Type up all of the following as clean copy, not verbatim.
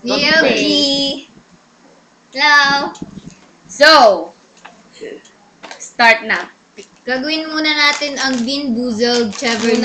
DLG. Hello. So, start na. Gagawin muna natin ang Bean Boozled Cheverly.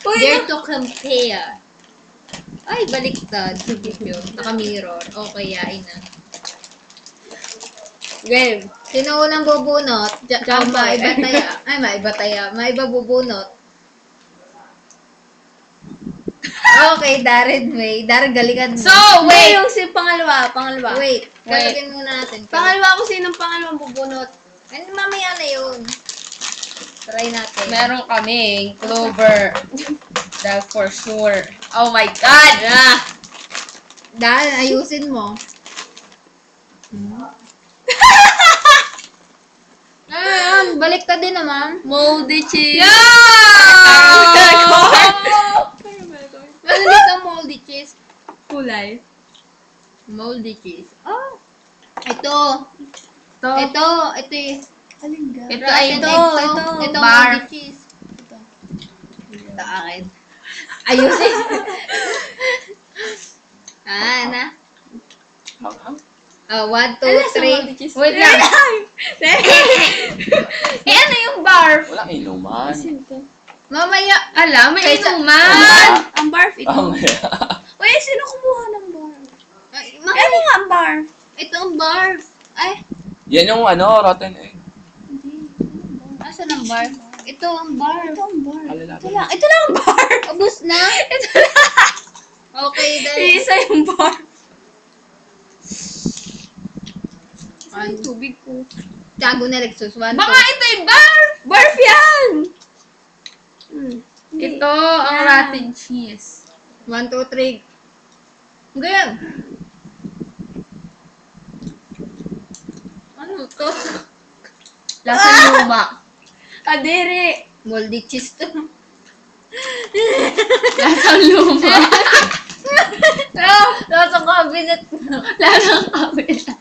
Uy, Dare to compare. Ay, baliktad. Sige yun. Naka-mirror. Okay, yain na. game. Sino unang bubunot? Jump Maiba taya. Ay, maiba taya. Maiba bubunot. Okay, Darren May. Darren, galingan mo. So, wait! Yung si pangalawa. Wait. Gagawin muna natin. Pangalawa ko sinong pangalawang bubunot. Ano, mamaya na yun. Try natin. Meron kaming Clover. That for sure. Oh my God! Ah! Darren, ayusin mo. Ayan, baliktad din naman. Moldy cheese. Ano dito moldy cheese? Kulay. Moldy cheese. Oh. Ito. Ito. Ito eh. Ito ay Ito bar. moldy cheese. Ito akin. Ayusin. Na. Oh, 1, 2, 3. Wait lang. Ano yung barf? Walang inuman. Mamaya. Ala, may Kaysa- inuman. Ang barf ito. Ang Uy, sino kumuha ng barf? Ay, Ano nga ang barf? ito ang barf. Ay, Yan yung ano, rotten egg. asan ang barf? Ito ang barf. Ito ang barf. Alala. Ito lang ang barf. Ubus na? Ito lang. Okay, dahil. Isa yung barf. Ay, Ang tubig ko. Tiago na Lexus. 1, Baka ito yung barf. Barf yan! Ito ang rotten cheese. 1, 2, 3. Ganyan. Ano to? Lasang luma. Kadiri. Moldy cheese to. Lasang luma. Nasa cabinet. Lasang kabila.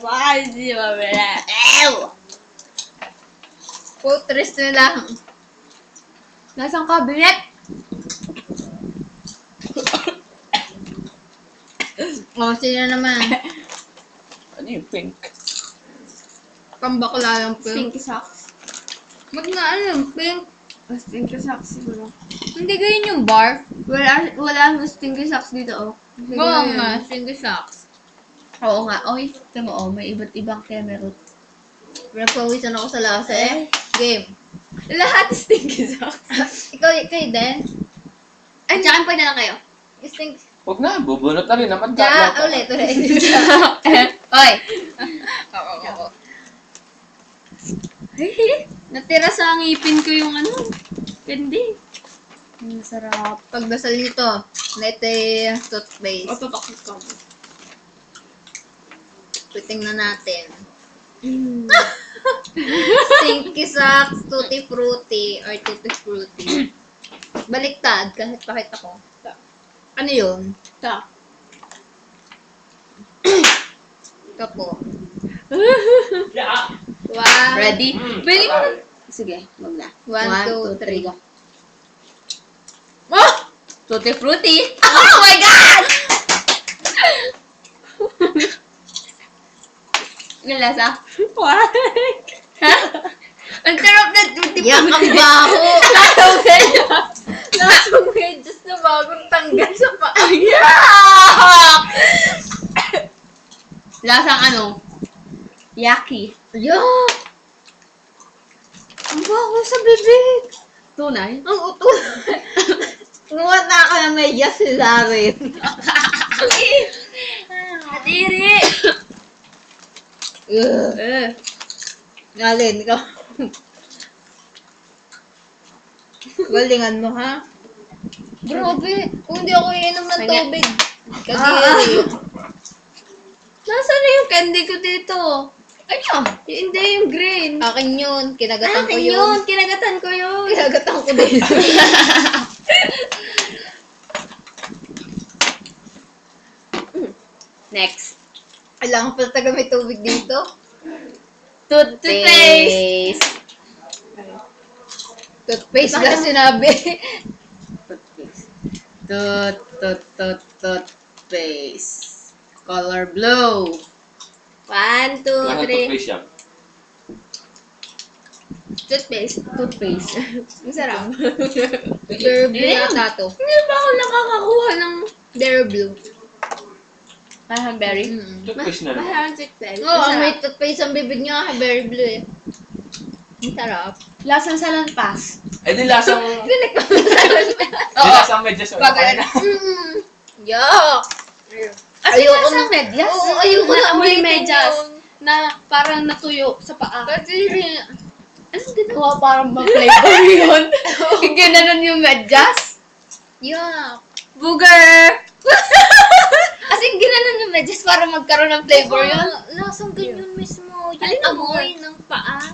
Baka hindi mabila. Putres na lang. Lasang cabinet. O, sino naman? Ano yung pink? Pambakla yung pink. Stinky socks. Ba't nga ano yung pink? Stinky socks siguro. Hindi ganyan yung barf. Wala stinky socks dito, oh. Siguro Oo yun. nga, single socks. Oo nga. Oy, ito mo, oh, may iba't ibang kemerut. Pinapawisan ako sa lasa eh. Game. Lahat stinky socks. Ikaw din? Ay, tsaka pa na lang kayo. Stink. Huwag na, bubunot na rin naman. Ulit. Oy. Oo. Natira sa ngipin ko yung ano. Hindi. Ang sarap. Pagdasal nito, nete toothpaste. Tutakot ka. Tingnan natin. Stinky socks, tutti frutti, or tutti frutti. Baliktad, kahit pakita ko. Ano yun? Ta. Ito po. Wow. Ready? Pwede mo na. Sige, wag na. 1, 2, 3. go. Oh! Tutti frutti. Oh my God! Yung lasa? What? Ha? Ang sarap na tutti frutti. Yak, ang baho! Lasang ganyan. Lasang medyas na bagong tanggal sa paa. Yuck! Lasang ano? Yaki. Yak! Ang baho sa bibig! Tunay? Ang uto. Nguha na ako ng medyas si Darren. Kadiri. Ngalin, ikaw. Galingan mo, ha? Grabe. Kung hindi ako iinom ng Kanya. tubig. Kadiri. Nasaan na yung candy ko dito? Ano? Hindi, yung green. Akin yun. Kinagatan ko Akin yun. yun. Kinagatan ko yun. Kinagatan ko din. Next. Kailangan pala taga may tubig dito. Toothpaste. Toothpaste na sinabi. Toothpaste. Tut. Toothpaste. Color blue. 1, 2, Lahat 3. toothpaste yan. Toothpaste. Toothpaste. Masarap. Dare Blue yata to. Hindi ba ako nakakakuha ng Dare Blue. Berry. Toothpaste na rin. maharang toothpaste? Oo, oh, may toothpaste ang bibig niya. Berry Blue eh. Ang sarap. Lasang salampas. Eh di lasang... Dinig ko. Di lasang medyas. Yuck! Ayoko Ayoko ng na- medyas. Oo, ayoko na Amoy ulitin medyas yun. na parang natuyo sa paa. Kasi Anong ginawa parang mag-flavor yun? Ginanon yung medyas? yuck. Booger! As in, ginanon yung medyas para magkaroon ng flavor yun? Lasang ganyan mismo. Yung Alin ang amoy ng paa.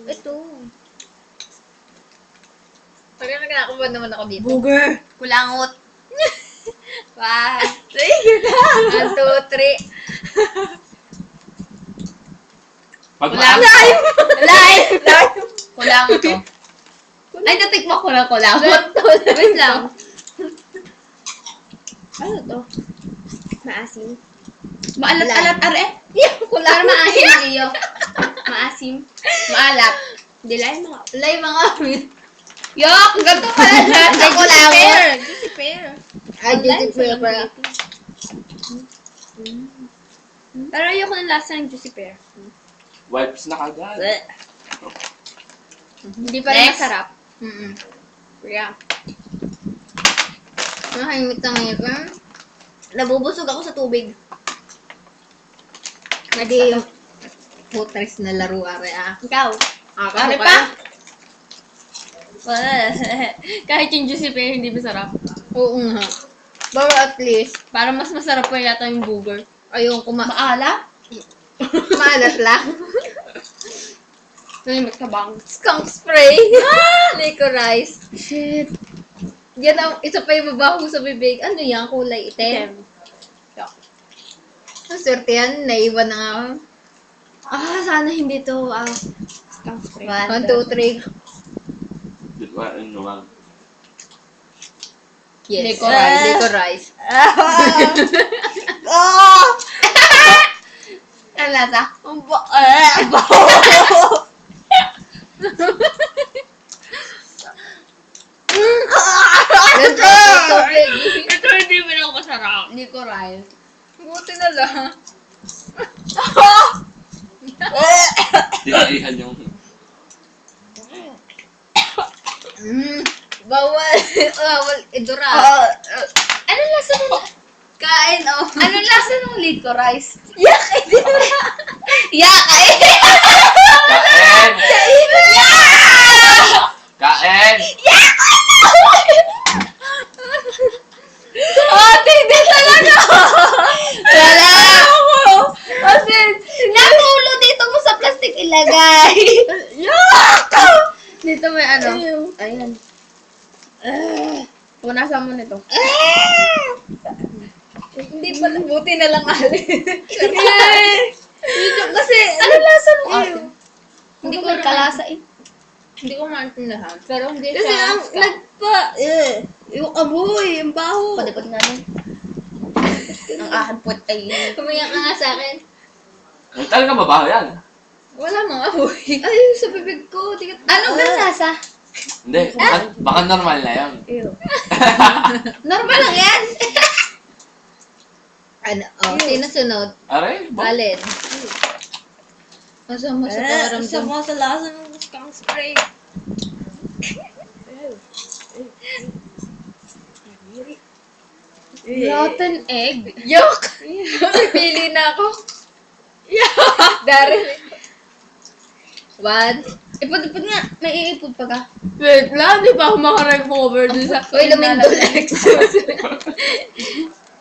Ito. Parang nagkakakuha naman ako dito. Booger! Kulangot. 1, 2, 3. Pag Live! Kulangot to. Ay, natikma ko ng kulangot. Wait lang. Ano to? Maasim. Maalat-alat are. Parang maasim niyo. Maasim. Maalat. Dilay mga. Dilay mga. Yok! Ganito pala na sa kulangot. Juicy pear. Ay, juicy pear pala. Pero ayoko ng lasa ng juicy pear. wipes na kagad. Hindi pa rin Next. masarap. Yeah. Nakahimit na ngayon. Nabubusog ako sa tubig. Hindi yung putres na laro are ah. Ikaw. Are pa? Kahit yung juicy pear hindi masarap. Oo nga. Pero at least, Parang mas masarap pa yata yung booger. ayun Maalat? maalat lang. Nalimot ka bang? Skunk spray. Licorice. Shit. Yan ang isa pa yung mabaho sa bibig. Ano yan? Kulay itim. Ang swerte yan. Naiwan na nga ako. Sana hindi to skunk spray. 1, 2, 3. Di ba? Ano naman? Yes. Licorice. Licorice. Oh! Ano lasa? Ganito ang tubig. Ito hindi mo na ako masarap. Licorice. Buti na lang. Dinaihan yung... Bawal. Bawal. Idura. Ano lasa ng... Kain, oh. Ano lasa ng licorice? Yak! Yak! Kain! Kain! Ate, hindi talaga! Wala! Kasi, nakulo dito mo sa plastic ilagay. Yak! Dito may ano. Ayan. Punasan mo nito. Hindi pala. Buti na lang alin. Kasi, ano lasa ng ate? Hindi ko may kalasa eh. Hindi ko maintindihan. Pero hindi Kasi siya. ang yung amoy, yung baho. Padipad nga nun. Ang ahapot ay... Kumayak ka nga sa akin. Ang talaga mabaho yan. Wala mga amoy. Ay, sa bibig ko. Anong lasa? Hindi. Baka normal na yan. Normal lang yan. Ano? Oh, sino sunod? Aray, Alin? Masama sa pakiramdam. Sama sa lasa ng skunk spray. Rotten egg. Yok! Pipili na ako. Darin. 1. Ipod-ipod nga. May iipod pa ka. Wait lang, di pa ako makarecover dun sa... Uy, lumindol.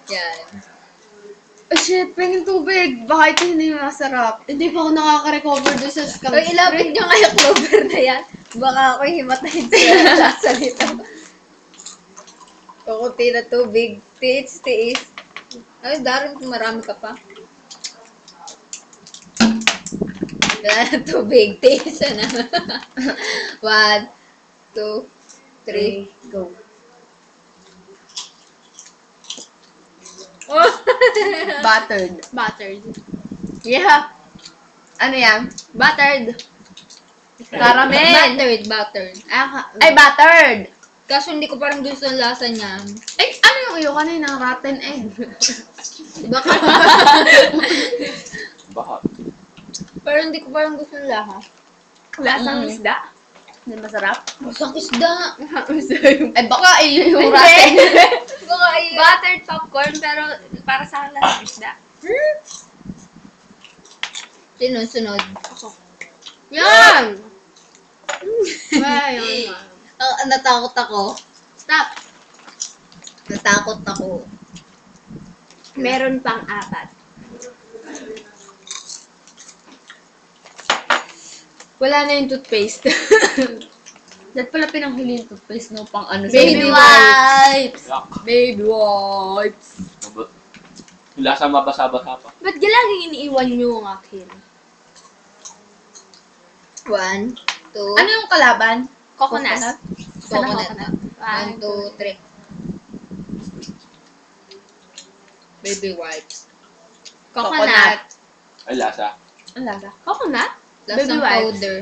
Yan. Oh shit, pengin tubig. Baka ito hindi masarap. Hindi pa ako nakaka-recover dun sa skunk Uy, ilapit nyo nga yung clover na yan. Baka ako'y himatayin sa lasa nito. Kukunti na tubig. Tiis. Ay, Darin, marami ka pa. Wala na tubig. Tiis na. 1, 2, 3, go. Buttered. Buttered. Yeah. Ano yan? Buttered. Caramel. Buttered. Ay, buttered. Kaso hindi ko parang gusto ang lasa niya. Ay, ano yung iyo kanina? Rotten egg. Baka, Baka. pero hindi ko parang gusto ang lasa. Lasang isda. Hindi masarap. Masang isda. Ay, baka iyo yung rotten. Baka ay... Buttered popcorn, pero para sa akin lasang isda. Sunod. Yan! Ayun. Natakot ako. Stop. Natakot ako. Meron pang 4. Wala na yung toothpaste. Dahil pala pinanghuli yung toothpaste, no? Pang ano Baby sa wipes. Yak. Baby wipes. Yung lasa mabasa-basa pa. Ba't laging iniiwan nyo ang akin? 1, 2, Ano yung kalaban? Coconut. coconut. 1, 2, 3. Baby wipes. Coconut. Ay, lasa. Ang lasa. Coconut? Lasang Baby wipes. powder.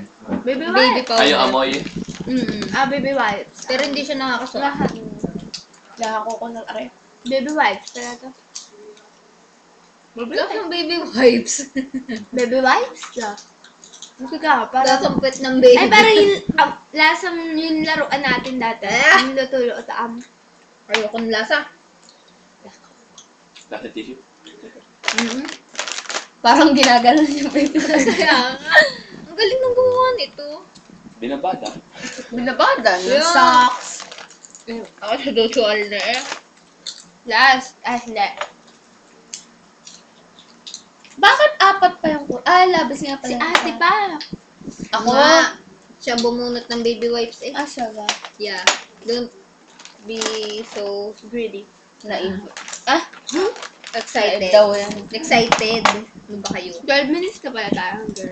Baby Baby wipes. powder. Ay, yung amoy. Baby wipes. Pero hindi siya nakakasok. Lahat. Lasa coconut, are. Baby wipes. Pala to. Lasang baby wipes. Baby wipes? Yeah. Kasi ka, parang... Lasang pet ng baby. Ay, parang yung lasang yung laruan natin dati. Yung luto-luto. Ayoko ng lasa. Lasa tissue. Parang ginaganon yung baby. Kaya nga. Ang galing ng gumawa nito. Binabada. Binabada. Yeah. Socks. Ako sa dutual na eh. Last. Hindi. Bakit 4 pa yung labis nga pala. Si ate pa. Ako? Nga, siya bumunot ng baby wipes eh. Siya ba? Yeah. Don't be so Greedy. Naib. excited. daw yan. Excited. Ano ba kayo? 12 minutes na pala tayo. Hanggang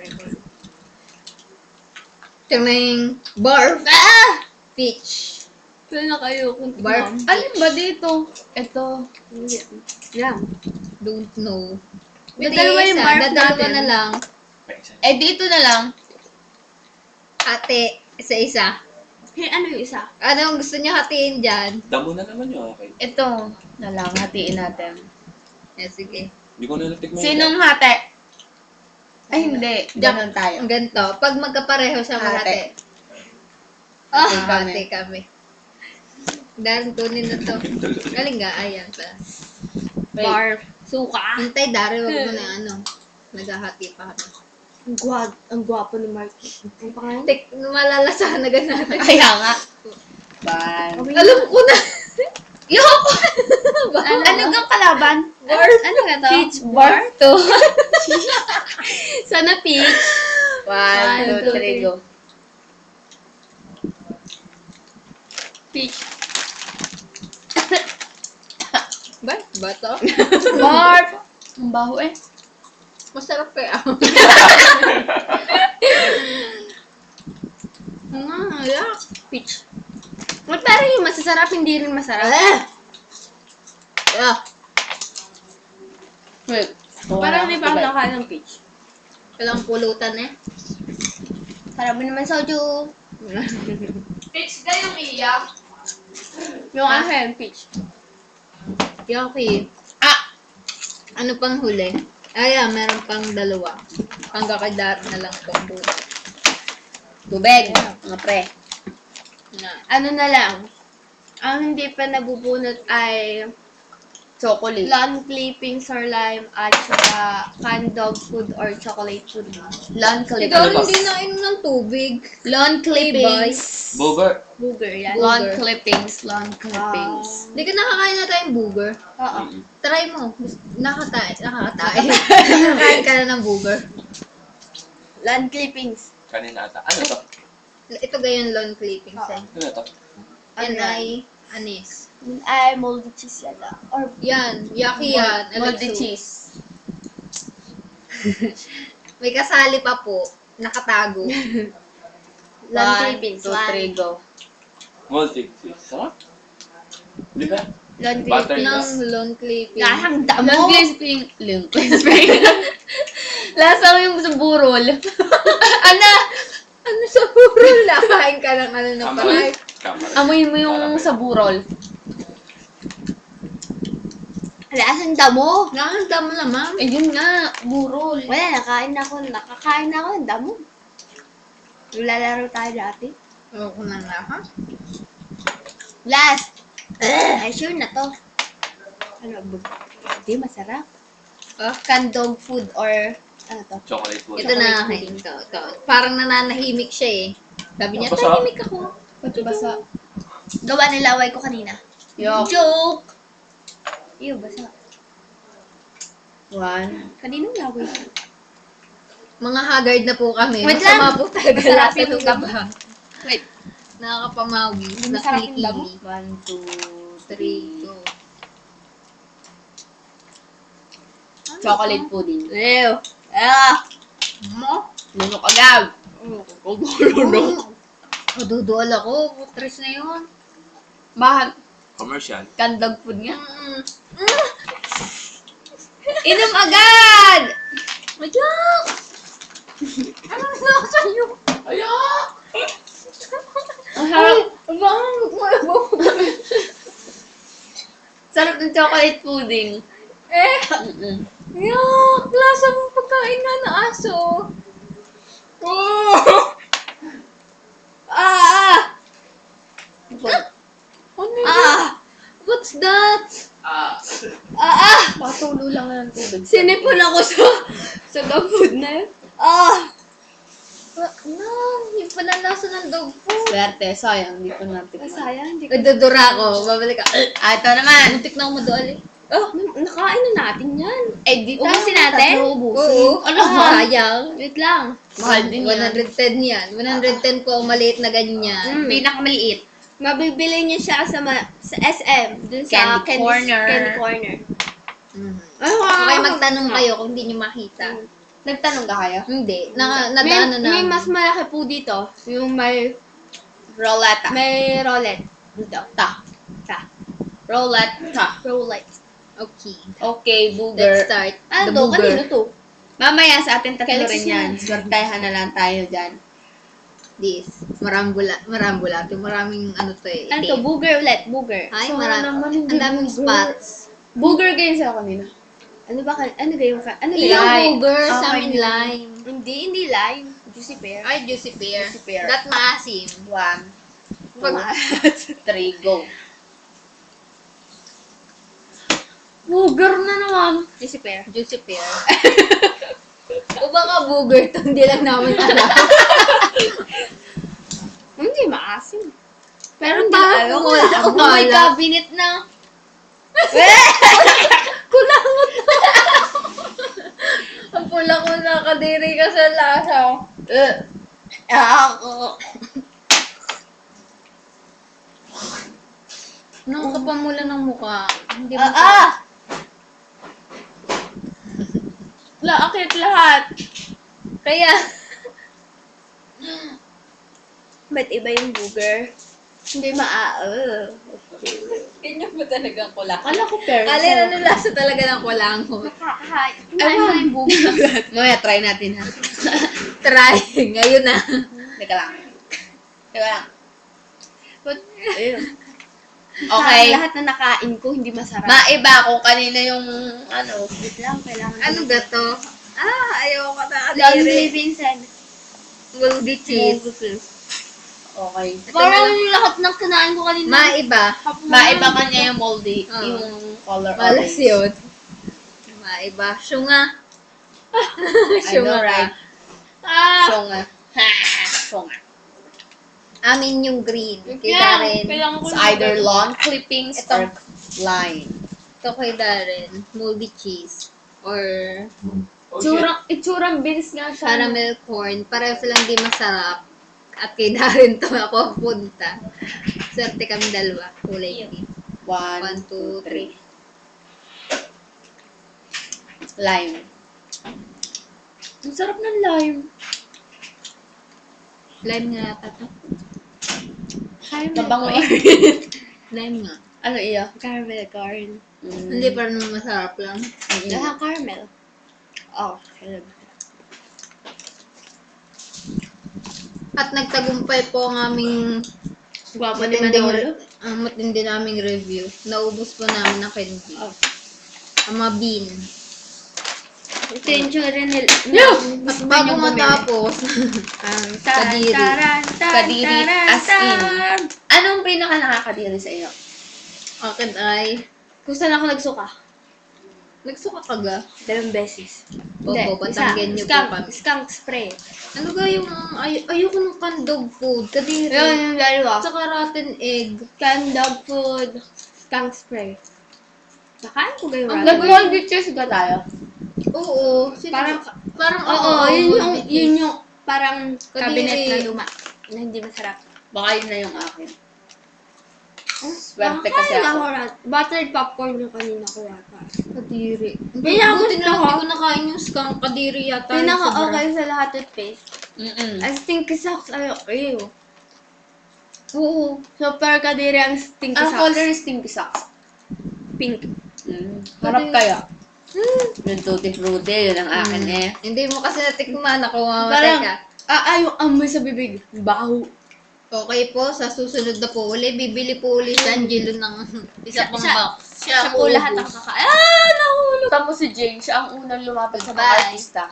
Tingnan barf. Peach. Kaya na kayo kung Barf. Alin ba dito? Ito. Yan. Don't know. Dadalawa yung barf Dadalawa natin. na lang. May isa. Dito na lang. Ate, isa-isa. Hey, ano yung isa? Ano ang gusto niyo hatiin dyan? Damo na naman yun. Okay. Ito na lang. Hatiin natin. Sige. Hindi ko na natikman. Sinong hati? Ay, hindi. Ganon tayo. Ang ganito. Pag magkapareho siya Hati. mahati. Hati kami. Hati kami. Darin kunin na to. Galing nga. Ayan pa. Barf. Suka. Hintay, Dari. Wag mo na ano. Naghahati pa kami. Ang gwapo ni Mark. Ang pangalan? Malalasahan na natin. Kaya nga. Ban. Alam ko na. Yoko! Ano gang kalaban? Barf. Ano nga to? Peach barf to. Sana peach. 1, 2, 3, go. Peach. Barf ba to? Barf! Ang baho eh. Masarap kaya. Yak. Peach. Well, parang yung masasarap, hindi rin masarap. Yeah. Wait. Parang hindi pa ako nakain ng peach. Walang pulutan eh. Sarap mo naman soju. Peach na yung iyak. Yung akin, peach. Yucky. Ano pang huli? Meron pang dalawa. Pangkakadat na lang po. Tubig. Mga pre. Na. Ano na lang. Ang hindi pa nabubunot ay Chocolate. lawn clippings or lime at saka canned dog food or chocolate food. Lawn clippings. Ikaw Ano ba? hindi nainom ng tubig. Lawn clippings. Booger. Booger yan. Lawn clippings. Lawn clippings. Hindi ka nakakain na tayong booger. Oo. Try mo. Nakakain ka na ng booger. Lawn clippings. Kanina ata. Ano to? Ito gayon lawn clippings eh. Ano to? Yan ay anis. Ay, moldy cheese yata. Or Yan. Yucky yan. Moldy Alexo. cheese. May kasali pa po. Nakatago. lawn 1, clippings. 2, 3, go. Multi cheese. Sarap. Di ba? Lawn Butter clippings. Ng lawn clipping. Lasang damo. Long crisping. Long crisping. Lasa yung sa burol. Ano? Ano sa puro? Nakain ka ng ano na pala. Kamara. Amoy mo yung sa burol. Lasang damo. Nakakanda mo naman. Eh, yun nga. Burol. Wala, nakakain na ako ng damo. Lalaro tayo dati. Ako na nga, ha? Last. Ay, sure na to. Ano, hindi, masarap. Canned dog food or, ano to? Chocolate food. Ito na akin. Ito. Parang nananahimik siya eh. Sabi niya, Basa. tahimik ako. Pati basa. Gawa ng laway ko kanina. Yo. Joke! Iyo, basa. 1. Kaninong laway ko? Mga haggard na po kami. Wait Masama lang. po talaga Masarap lasa yung ng damo. gaba. Wait. Nakakapamawi. Hindi masarap yung damo? Nakakili. 1, 2, 3, 2. 3. Chocolate pudding. Ew. Ah! Mo? Lunok agad. Madudual ako. Putres na yun. Bakit? Commercial. Canned food nga. Inom agad! Madyak! Anong nasa sa'yo? Ayak! Ang harap. Sarap ng chocolate pudding. Eh! Mm-mm. Yak! Lasa mo pagkain nga na aso. Ah! Ano yun? Ah! What's that? Ah. Ah! Patulo lang ng tubig. Sinipon ako sa dog food na yun. Ah! No, yung pala lasa ng dog food. Swerte, sayang. Hindi ko natikman. Sayang, hindi ko. Nagdudura ako. Babalik ka. Ito naman. Muntik na ako madual eh. Oh, nakain na natin yan. Eh, di tayo Ubusin natin? tatlo ubusin. Oo. Ano Ah, ba? sayang. Wait lang. Mahal din yan. 110 yan. 110 po ang maliit na ganyan. Pinakamaliit. Mabibili niyo siya sa SM. Dun sa Candy corner. Candy corner. Mhm. Ay, Okay, magtanong kayo kung hindi nyo makita. Nagtanong ka kayo? Hindi. Nadaanan na. May mas malaki po dito. Yung may Rolata. roulette. Dito. Ta. Rolata. Roulette. Okay. Okay, Let's booger. start. Ano The to? booger. Kanino to? Mamaya sa atin tatlo Kailan rin siya? yan. Swertehan na lang tayo dyan. This. Marambula. Yung maraming ano to eh. Ano to? Booger ulit. Booger. Ay, Sana naman hindi ang daming booger. spots. Booger kayo sa kanina. Ano ba? Ano gayong ka? Ano Yung gayong? Lime. booger sa Okay, amin yun. lime. Hindi lime. Juicy pear. Ay, juicy pear. Juicy pear. That maasim. 1, Pag, 3, go. Booger na naman. Juicy pear. juicy pear. O baka booger to, hindi lang namin alam. Hindi maasim. Pero Hindi ba? alam. Wala. May cabinet na. Kulangot na. Ang pula ko nakadiri ka sa lasa. Ako. Nakakapamula ng mukha. Hindi mo Akit lahat. Kaya, Ba't iba yung booger? Hindi ganyan ba talaga ang kulak? Kala ko pear. Alin, ano lasa talaga ng kulangot? Nakakahay. Kumain mo yung booger. Mamaya try natin ha. Try. Ngayon na. Teka lang. But, ayun. Okay. Lahat na nakain ko, hindi masarap. Maiba kung kanina yung ano. Wait lang, kailangan. Ano ba to? Ayaw ka na Long kadiri. Vincent. Moldy cheese. Okay. Parang lahat ng kinain ko kanina. Maiba. Maiba kanya yung moldy. Oo. Yung color Malas orange. yun. Maiba. Syunga. I know, Syunga right? ka. Syunga. Syunga. Amin yung green. Kay Darren. It's either lawn clippings or lime. Ito kay Darren. Moldy cheese. Or Oh, shit. Itsurang beans nga siya. caramel corn. Pareho silang di masarap. At kay Darren to ako punta. Swerte kami dalawa. Kulay green. 1, 2, 3. 3. Lime. Ang sarap ng lime. Lime nga yata to. Mabango eh. Lime nga. Ano iya? Caramel corn. Hindi pa rin masarap lang. Lahat caramel. Oh, hello. At nagtagumpay po ang aming Guwapo ni Manolo. matindi naming review. Naubos po namin ang candy. Oh. Ang mga bean. Ito yung tsura nila. At bago matapos, Kadiri. Kadiri as in. Anong pinaka nakakadiri sa iyo? akin ay, Kung saan ako nagsuka? nagsuka ka ga? 2 beses. Opo, patanggan niyo po kami. Skunk spray. Ano ga yung, ayoko ng canned food, kadiri. Yun yung dalawa. Tsaka rotten egg. Canned dog food. Skunk spray. Nakain ko kayo Ang ramen. Nag-moldy cheese ba tayo? Oo. Parang Oo, yun yung parang Kadiri. cabinet na luma. Na hindi masarap. Baka yun na yung akin. Swerte kasi Nakain ako. Buttered popcorn yung kanina ko yata. Kadiri. Kaya Buti gusto na lang ko. hindi ko nakain yung skunk. Kadiri yata. yung Pinaka sobra. okay sa lahat ng paste. Mm-mm. Ang stinky socks ay okay. Oo. Super kadiri ang stinky Ang socks. color is stinky socks. Pink. Harap kaya. Yung tutti frutti, yun ang akin eh. Hindi mo kasi natikman ako. Parang, Mamatay ka. yung amoy sa bibig. Baho. Okay po, sa susunod na po uli, bibili po uli si Angelo ng isa pang box. Siya po lahat ang kakain. Nahulog. Tapos si Jane, siya ang unang lumapit sa mga Bye. artista.